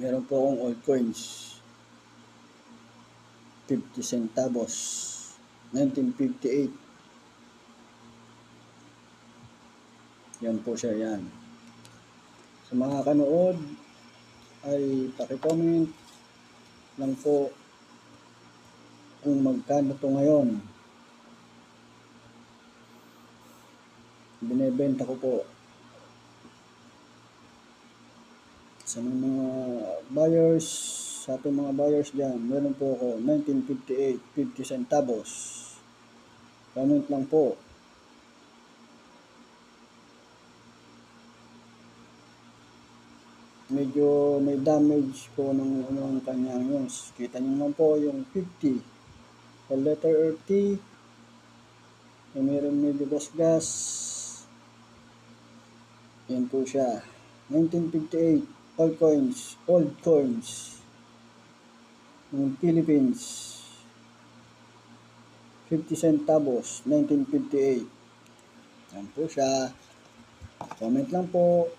Meron po akong old coins. 50 centavos. 1958. Yan po siya, yan. Sa mga kanood ay paki-comment lang po kung magkano to ngayon. Binebenta ko po. Sa mga buyers, sa ating mga buyers dyan, meron po ako 1958, 50 centavos. Comment lang po. Medyo may damage po ng kanyang yun. Kita nyo naman po yung 50. Sa letter T, meron medyo gas-gas. Yan po siya. 1958, old coins ng Philippines. 50 centavos, 1958. Yan po siya. Comment lang po.